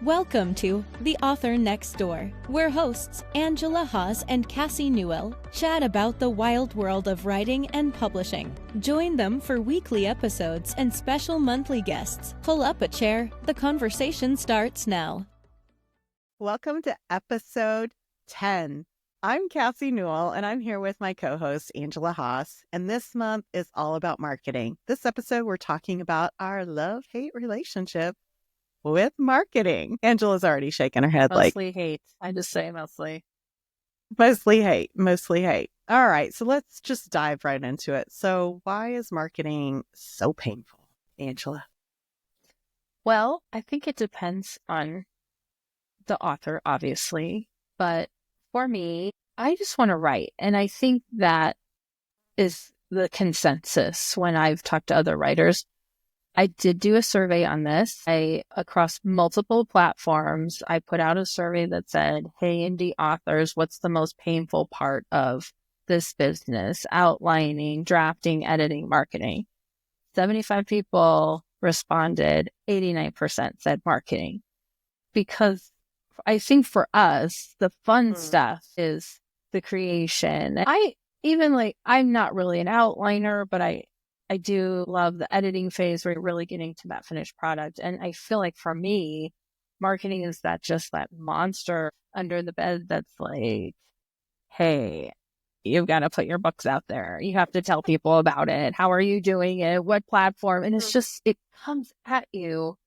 Welcome to The Author Next Door, where hosts Angela Haas and Cassie Newell chat about the wild world of writing and publishing. Join them for weekly episodes and special monthly guests. Pull up a chair. The conversation starts now. Welcome to episode 10. I'm Cassie Newell, and I'm here with my co-host, Angela Haas, and this month is all about marketing. This episode, we're talking about our love-hate relationship with marketing. Angela's already shaking her head Mostly hate. I just say mostly. Mostly hate. All right, so let's just dive right into it. So why is marketing so painful, Angela? Well, I think it depends on the author, obviously. But for me, I just want to write. And I think that is the consensus when I've talked to other writers. I did do a survey on this. Across multiple platforms, I put out a survey that said, hey, indie authors, what's the most painful part of this business? Outlining, drafting, editing, marketing. 75 people responded, 89% said marketing. Because I think for us, the fun stuff is the creation. I'm not really an outliner, but I do love the editing phase where you're really getting to that finished product. And I feel like for me, marketing is that monster under the bed that's like, hey, you've got to put your books out there. You have to tell people about it. How are you doing it? What platform? And it's just, it comes at you.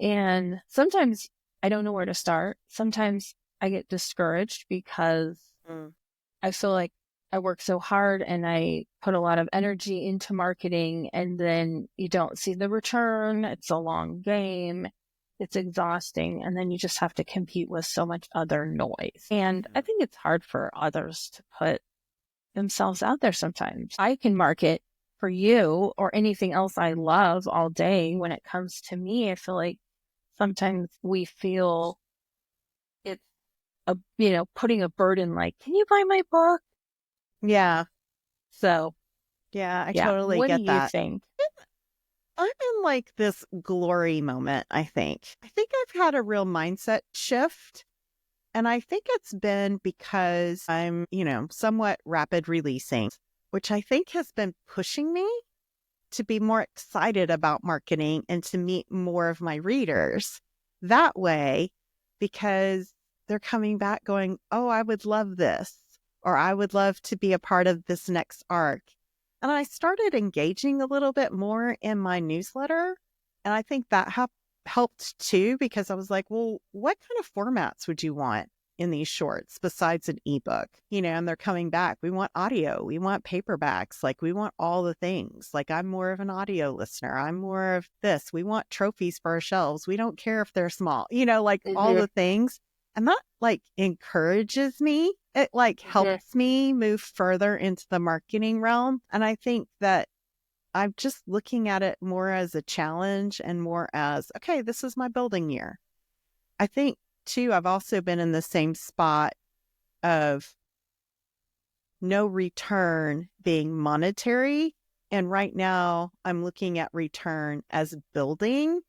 And sometimes I don't know where to start. Sometimes I get discouraged because I feel like I work so hard and I put a lot of energy into marketing, and then you don't see the return. It's a long game. It's exhausting. And then you just have to compete with so much other noise. And I think it's hard for others to put themselves out there sometimes. I can market for you or anything else I love all day. When it comes to me, I feel like sometimes we feel it's putting a burden like, can you buy my book? Yeah. So, I totally what get do that. you think? I'm in like this glory moment, I think. I think I've had a real mindset shift. And I think it's been because I'm, somewhat rapid releasing, which I think has been pushing me to be more excited about marketing and to meet more of my readers that way, because they're coming back going, oh, I would love this, or I would love to be a part of this next arc. And I started engaging a little bit more in my newsletter. And I think that helped too, because I was like, well, what kind of formats would you want in these shorts besides an ebook? And they're coming back. We want audio. We want paperbacks. Like, we want all the things. Like, I'm more of an audio listener. I'm more of this. We want trophies for our shelves. We don't care if they're small, all the things. And that encourages me. It helps me move further into the marketing realm. And I think that I'm just looking at it more as a challenge and more as, okay, this is my building year. I think too, I've also been in the same spot of no return being monetary. And right now I'm looking at return as building,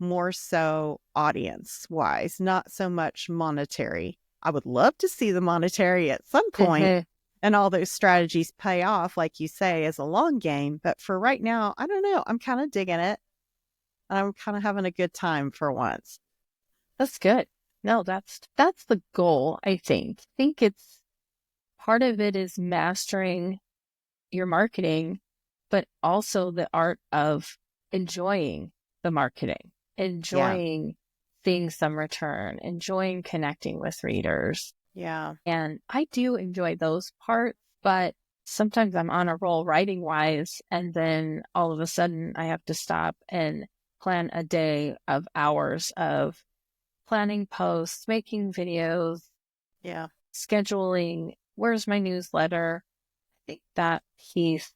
more so audience wise, not so much monetary. I would love to see the monetary at some point and all those strategies pay off, like you say, as a long game. But for right now, I don't know. I'm kind of digging it. And I'm kind of having a good time for once. That's good. No, that's the goal, I think. I think it's part of it is mastering your marketing, but also the art of enjoying the marketing, enjoying seeing some return, enjoying connecting with readers. Yeah. And I do enjoy those parts, but sometimes I'm on a roll writing wise, and then all of a sudden I have to stop and plan a day of hours of planning posts, making videos, scheduling, where's my newsletter. I think that piece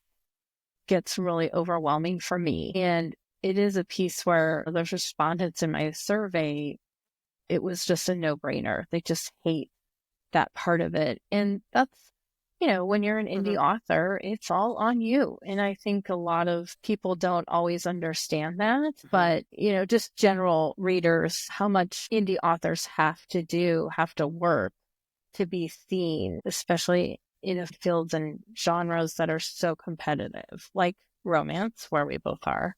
gets really overwhelming for me. And it is a piece where those respondents in my survey, it was just a no-brainer. They just hate that part of it. And that's when you're an indie author, it's all on you. And I think a lot of people don't always understand that. But, just general readers, how much indie authors have to work to be seen, especially in fields and genres that are so competitive, like romance, where we both are.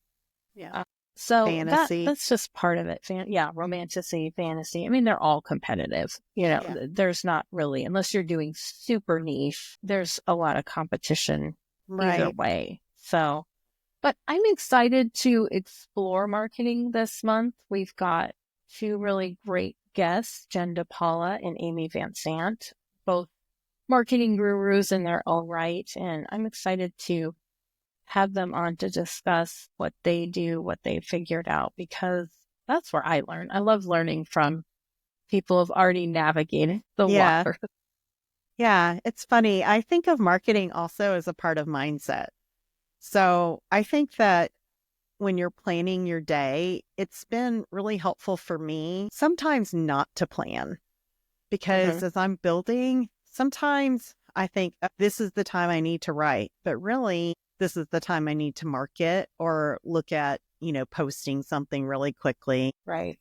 Yeah. So Fantasy. that's just part of it. Romantasy, fantasy. I mean, they're all competitive. There's not really, unless you're doing super niche, there's a lot of competition either way. So, but I'm excited to explore marketing this month. We've got two really great guests, Jen DePaula and Amy Van Sant, both marketing gurus in their own right. And I'm excited to have them on to discuss what they do, what they figured out, because that's where I learn. I love learning from people who've already navigated the water. Yeah, it's funny. I think of marketing also as a part of mindset. So I think that when you're planning your day, it's been really helpful for me sometimes not to plan, because as I'm building, sometimes I think this is the time I need to write, but really this is the time I need to market or look at, posting something really quickly. Right.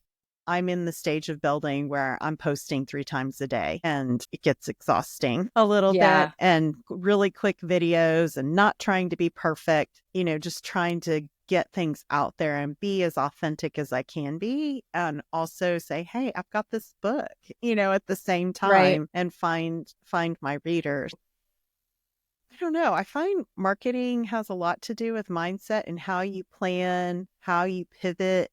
I'm in the stage of building where I'm posting 3 times a day, and it gets exhausting a little bit, and really quick videos and not trying to be perfect, just trying to get things out there and be as authentic as I can be, and also say, hey, I've got this book, at the same time, and find my readers. I don't know. I find marketing has a lot to do with mindset and how you plan, how you pivot,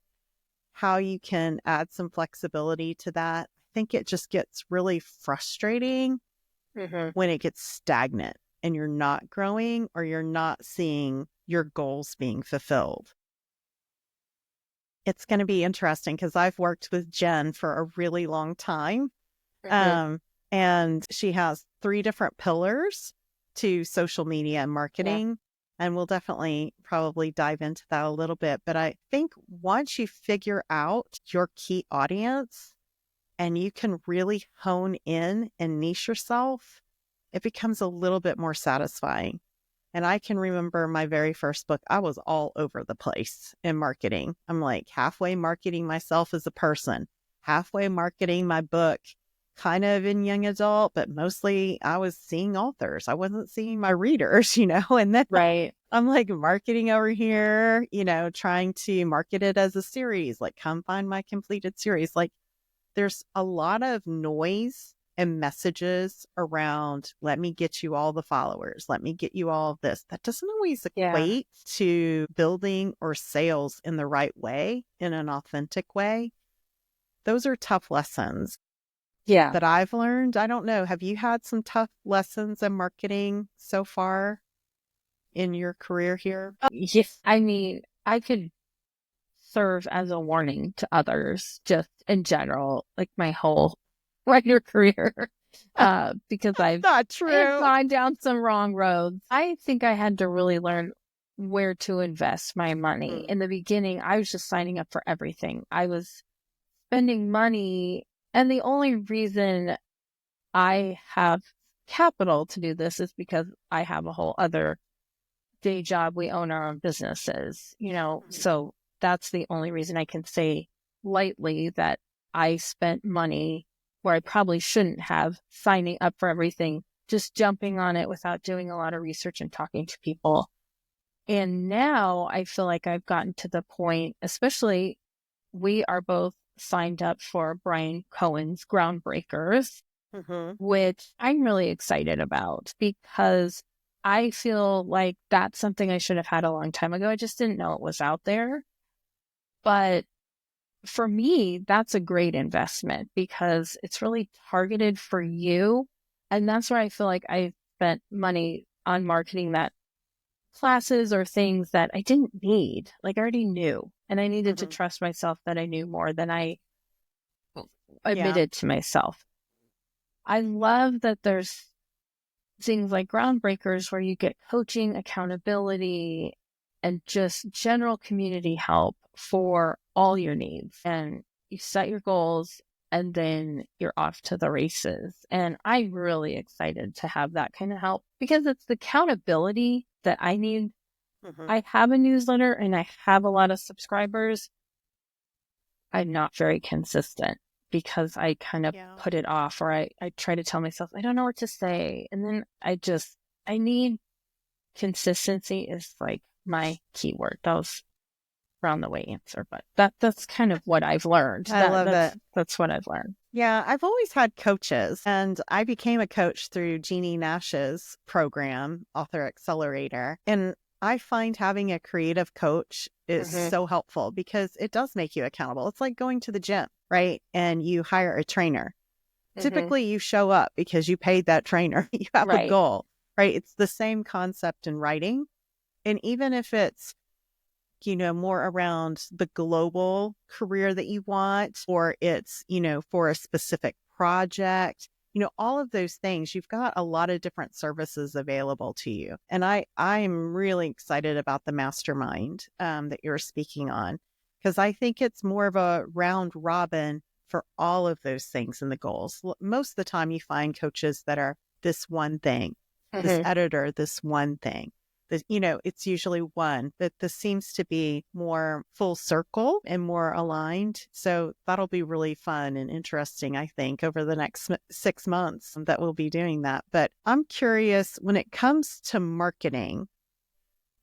how you can add some flexibility to that. I think it just gets really frustrating when it gets stagnant and you're not growing or you're not seeing your goals being fulfilled. It's going to be interesting because I've worked with Jen for a really long time. And she has 3 different pillars to social media and marketing. And we'll definitely probably dive into that a little bit. But I think once you figure out your key audience and you can really hone in and niche yourself, it becomes a little bit more satisfying. And I can remember my very first book, I was all over the place in marketing. I'm like halfway marketing myself as a person, halfway marketing my book, kind of in young adult, but mostly I was seeing authors. I wasn't seeing my readers, and then I'm like marketing over here, trying to market it as a series, like come find my completed series. Like there's a lot of noise and messages around, let me get you all the followers, let me get you all of this. That doesn't always equate to building or sales in the right way, in an authentic way. Those are tough lessons that I've learned. I don't know. Have you had some tough lessons in marketing so far in your career here? Yes. I mean, I could serve as a warning to others just in general, like my whole writer career, because I've gone down some wrong roads. I think I had to really learn where to invest my money. In the beginning, I was just signing up for everything. I was spending money, and the only reason I have capital to do this is because I have a whole other day job. We own our own businesses, so that's the only reason I can say lightly that I spent money where I probably shouldn't have, signing up for everything, just jumping on it without doing a lot of research and talking to people. And now I feel like I've gotten to the point, especially we are both signed up for Brian Cohen's Groundbreakers, which I'm really excited about because I feel like that's something I should have had a long time ago. I just didn't know it was out there. But for me, that's a great investment because it's really targeted for you. And that's where I feel like I spent money on marketing that classes or things that I didn't need. Like I already knew, and I needed to trust myself that I knew more than I admitted to myself. I love that there's things like Groundbreakers where you get coaching, accountability, and just general community help for all your needs. And you set your goals and then you're off to the races. And I'm really excited to have that kind of help because it's the accountability that I need. I have a newsletter and I have a lot of subscribers. I'm not very consistent because I kind of put it off, or I try to tell myself, I don't know what to say. And then I need consistency is like my keyword. That was round the way answer, but that's kind of what I've learned. I love it. That's what I've learned. Yeah, I've always had coaches, and I became a coach through Jeannie Nash's program, Author Accelerator. And I find having a creative coach is so helpful because it does make you accountable. It's like going to the gym, right? And you hire a trainer. Typically, you show up because you paid that trainer. You have a goal, right? It's the same concept in writing. And even if it's more around the global career that you want, or it's, for a specific project, all of those things, you've got a lot of different services available to you. And I'm really excited about the mastermind that you're speaking on, because I think it's more of a round robin for all of those things and the goals. Most of the time you find coaches that are this one thing, this editor, this one thing. It's usually one, but this seems to be more full circle and more aligned. So that'll be really fun and interesting, I think, over the next 6 months that we'll be doing that. But I'm curious, when it comes to marketing,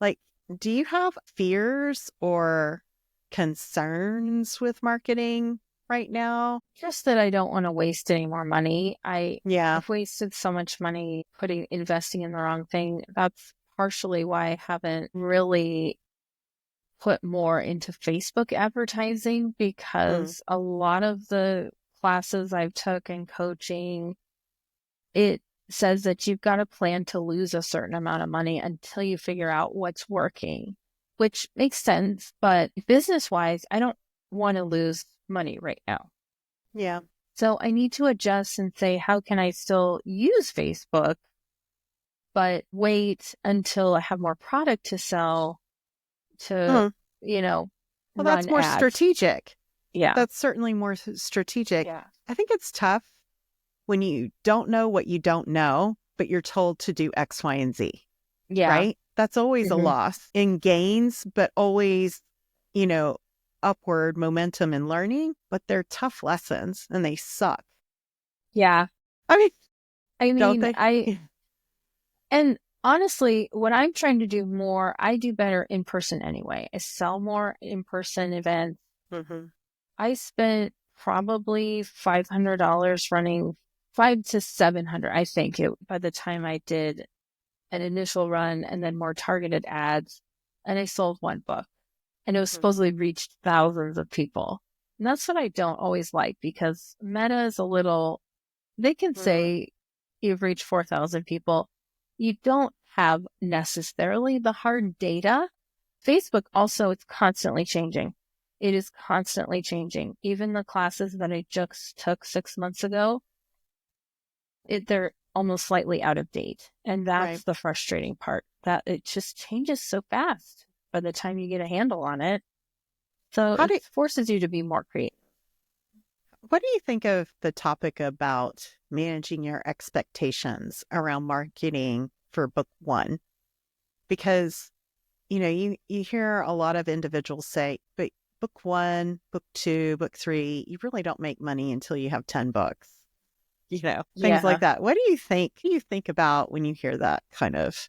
like, do you have fears or concerns with marketing right now? Just that I don't want to waste any more money. I've wasted so much money investing in the wrong thing. That's partially why I haven't really put more into Facebook advertising, because a lot of the classes I've took in coaching, it says that you've got to plan to lose a certain amount of money until you figure out what's working, which makes sense. But business-wise, I don't want to lose money right now. Yeah. So I need to adjust and say, how can I still use Facebook, but wait until I have more product to sell to, well, that's more ads. strategic. Yeah. That's certainly more strategic. Yeah. I think it's tough when you don't know what you don't know, but you're told to do X, Y, and Z. Yeah. Right? That's always a loss in gains, but always, upward momentum in learning. But they're tough lessons and they suck. Yeah. I mean, don't they? And honestly, what I'm trying to do more, I do better in person anyway. I sell more in-person events. I spent probably $500 running, $500 to $700, I think, by the time I did an initial run and then more targeted ads. And I sold one book, and it was supposedly reached thousands of people. And that's what I don't always like, because Meta is they can say you've reached 4,000 people. You don't have necessarily the hard data. Facebook also, it's constantly changing. It is constantly changing. Even the classes that I just took 6 months ago, they're almost slightly out of date. And that's the frustrating part, that it just changes so fast by the time you get a handle on it. So it forces you to be more creative. What do you think of the topic about managing your expectations around marketing for book one? Because, you hear a lot of individuals say, but book one, book two, book three, you really don't make money until you have 10 books, things like that. What do you think? What do you think about when you hear that kind of,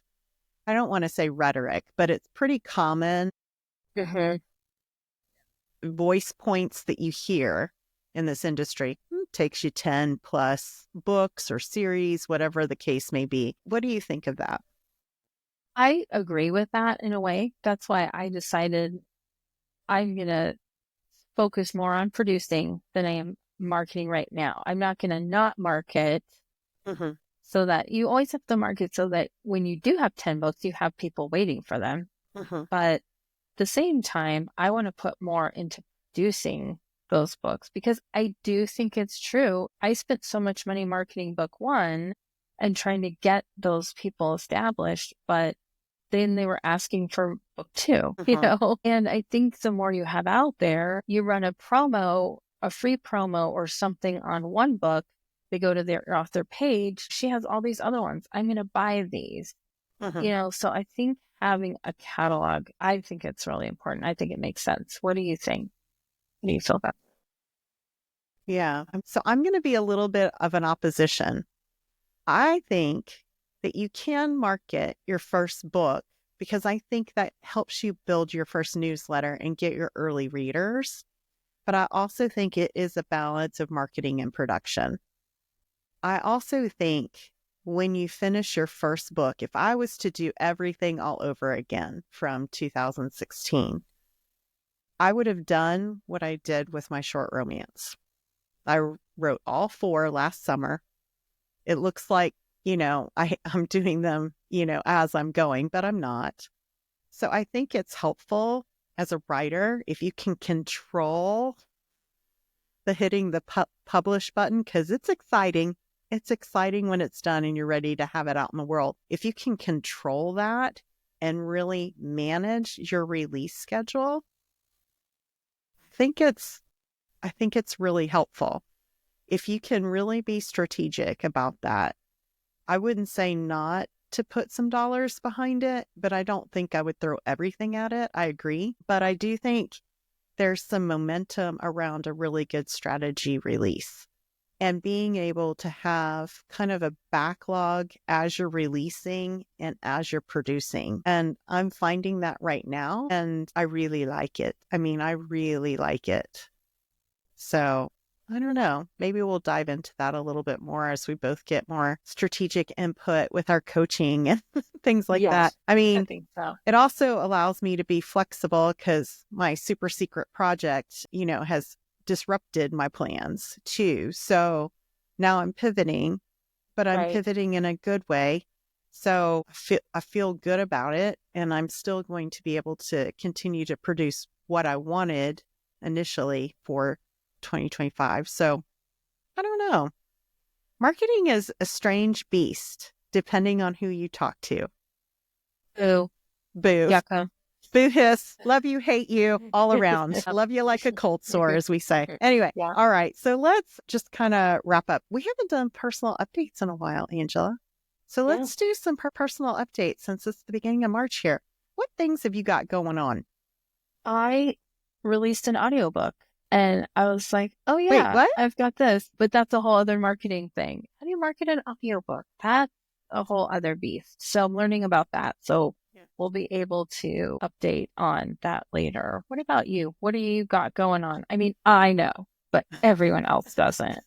I don't want to say rhetoric, but it's pretty common voice points that you hear in this industry? Takes you 10 plus books or series, whatever the case may be. What do you think of that? I agree with that in a way. That's why I decided I'm going to focus more on producing than I am marketing right now. I'm not going to not market, so that you always have to market so that when you do have 10 books, you have people waiting for them. But at the same time, I want to put more into producing those books, because I do think it's true. I spent so much money marketing book one and trying to get those people established, but then they were asking for book two, and I think the more you have out there, you run a promo a free promo or something on one book, they go to their author page. She has all these other ones. I'm going to buy these, so I think having a catalog, I think it's really important. I think it makes sense. What do you think? How do you feel about that? Yeah. So I'm going to be a little bit of an opposition. I think that you can market your first book because I think that helps you build your first newsletter and get your early readers. But I also think it is a balance of marketing and production. I also think when you finish your first book, if I was to do everything all over again from 2016, I would have done what I did with my short romance. I wrote all 4 last summer. It looks like, I'm doing them, as I'm going, but I'm not. So I think it's helpful as a writer if you can control the hitting the publish button, because it's exciting. It's exciting when it's done and you're ready to have it out in the world. If you can control that and really manage your release schedule, I think it's really helpful. If you can really be strategic about that, I wouldn't say not to put some dollars behind it, but I don't think I would throw everything at it. I agree. But I do think there's some momentum around a really good strategy release and being able to have kind of a backlog as you're releasing and as you're producing. And I'm finding that right now, and I really like it. I really like it. So I don't know. Maybe we'll dive into that a little bit more as we both get more strategic input with our coaching and things like that. I think so. It also allows me to be flexible because my super secret project, has disrupted my plans too. So now I'm pivoting, but I'm pivoting in a good way. So I feel good about it, and I'm still going to be able to continue to produce what I wanted initially for 2025. So I don't know. Marketing is a strange beast depending on who you talk to. Boo. Boo. Yucca. Boo hiss. Love you, hate you, all around. Love you like a cold sore, as we say. Anyway, All right. So let's just kind of wrap up. We haven't done personal updates in a while, Angela. So let's do some personal updates since it's the beginning of March here. What things have you got going on? I released an audiobook. And I was like, oh yeah, wait, what? I've got this. But that's a whole other marketing thing. How do you market an audiobook? That's a whole other beast. So I'm learning about that. So we'll be able to update on that later. What about you? What do you got going on? I know, but everyone else doesn't.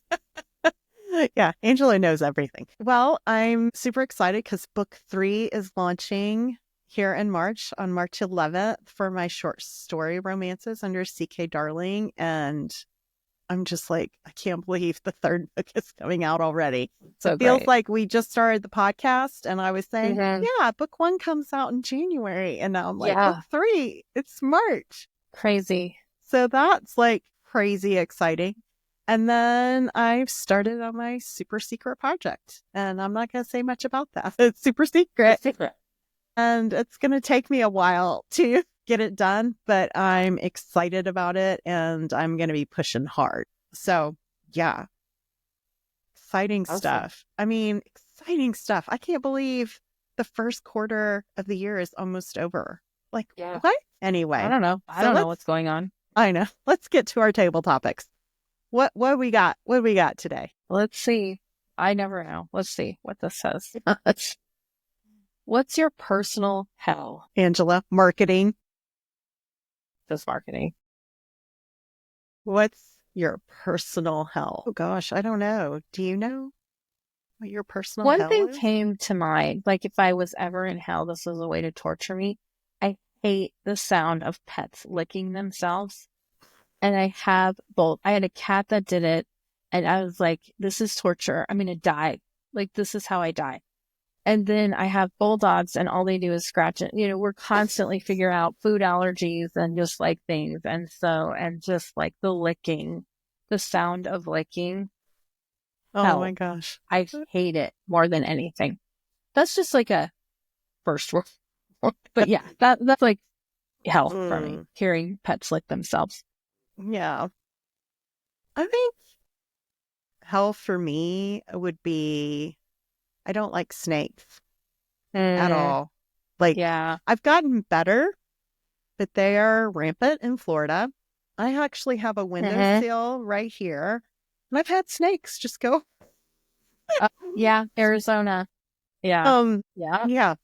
Yeah, Angela knows everything. Well, I'm super excited because book 3 is launching here in March, on March 11th, for my short story romances under C.K. Darling. And I'm just like, I can't believe the 3rd book is coming out already. So it feels like we just started the podcast and I was saying, yeah, book 1 comes out in January. And now I'm like, book 3, it's March. Crazy. So that's like crazy exciting. And then I've started on my super secret project. And I'm not going to say much about that. It's super secret. And it's going to take me a while to get it done, but I'm excited about it and I'm going to be pushing hard. So yeah, exciting stuff. Exciting stuff. I can't believe the first quarter of the year is almost over. Like, what? Anyway. I don't know. I don't know what's going on. I know. Let's get to our table topics. What we got? What do we got today? Let's see. I never know. Let's see what this says. What's your personal hell? Angela, marketing. Just marketing. What's your personal hell? Oh gosh, I don't know. Do you know what your personal hell is? One thing came to mind, like if I was ever in hell, this was a way to torture me. I hate the sound of pets licking themselves. And I had a cat that did it, and I was like, this is torture. I'm going to die. Like, this is how I die. And then I have bulldogs and all they do is scratch it. We're constantly figuring out food allergies and just like things. And just like the licking, the sound of licking. Oh my gosh. I hate it more than anything. That's just like a first world. But yeah, that's like hell for me, hearing pets lick themselves. Yeah. I think hell for me would be I don't like snakes at all. Like, Yeah. I've gotten better, but they are rampant in Florida. I actually have a windowsill right here, and I've had snakes just go. Yeah, Arizona. Yeah. Yeah. Yeah.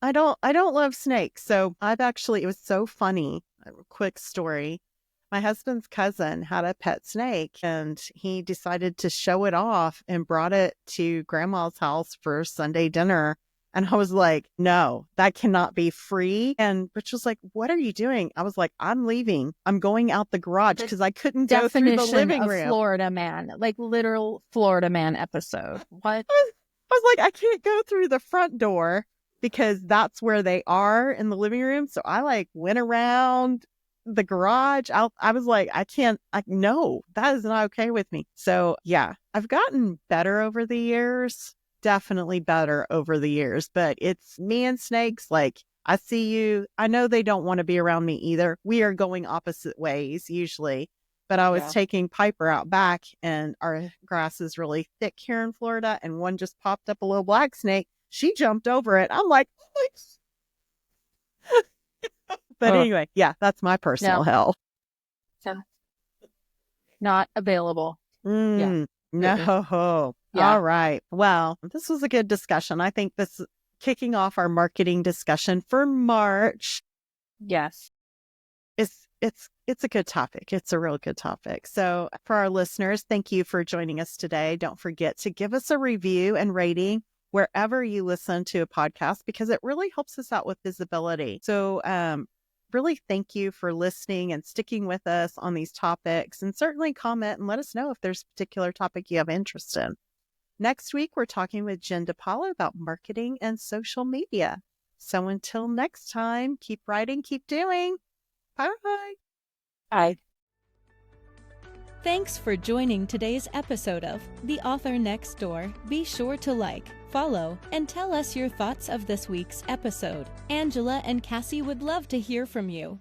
I don't love snakes. So it was so funny. A quick story. My husband's cousin had a pet snake and he decided to show it off and brought it to grandma's house for Sunday dinner. And I was like, no, that cannot be free. And Rich was like, what are you doing? I was like, I'm leaving. I'm going out the garage because I couldn't go through the Definition living of room. Florida man, like literal Florida man episode. What? I was like, I can't go through the front door because that's where they are in the living room. So I went around the garage. I was like, no, that is not okay with me. So yeah, I've gotten better over the years, definitely better over the years, but it's me and snakes. Like, I see you. I know they don't want to be around me either. We are going opposite ways usually. But I was taking Piper out back, and our grass is really thick here in Florida, and one just popped up a little black snake. She jumped over it. I'm like, but anyway, yeah, that's my personal hell. So, not available. No. Yeah. All right. Well, this was a good discussion. I think this is kicking off our marketing discussion for March. Yes. It's a good topic. It's a real good topic. So for our listeners, thank you for joining us today. Don't forget to give us a review and rating wherever you listen to a podcast because it really helps us out with visibility. So really thank you for listening and sticking with us on these topics, and certainly comment and let us know if there's a particular topic you have interest in. Next week, we're talking with Jen DePaulo about marketing and social media. So until next time, keep writing, keep doing. Bye. Bye. Thanks for joining today's episode of The Author Next Door. Be sure to like, follow, and tell us your thoughts of this week's episode. Angela and Cassie would love to hear from you.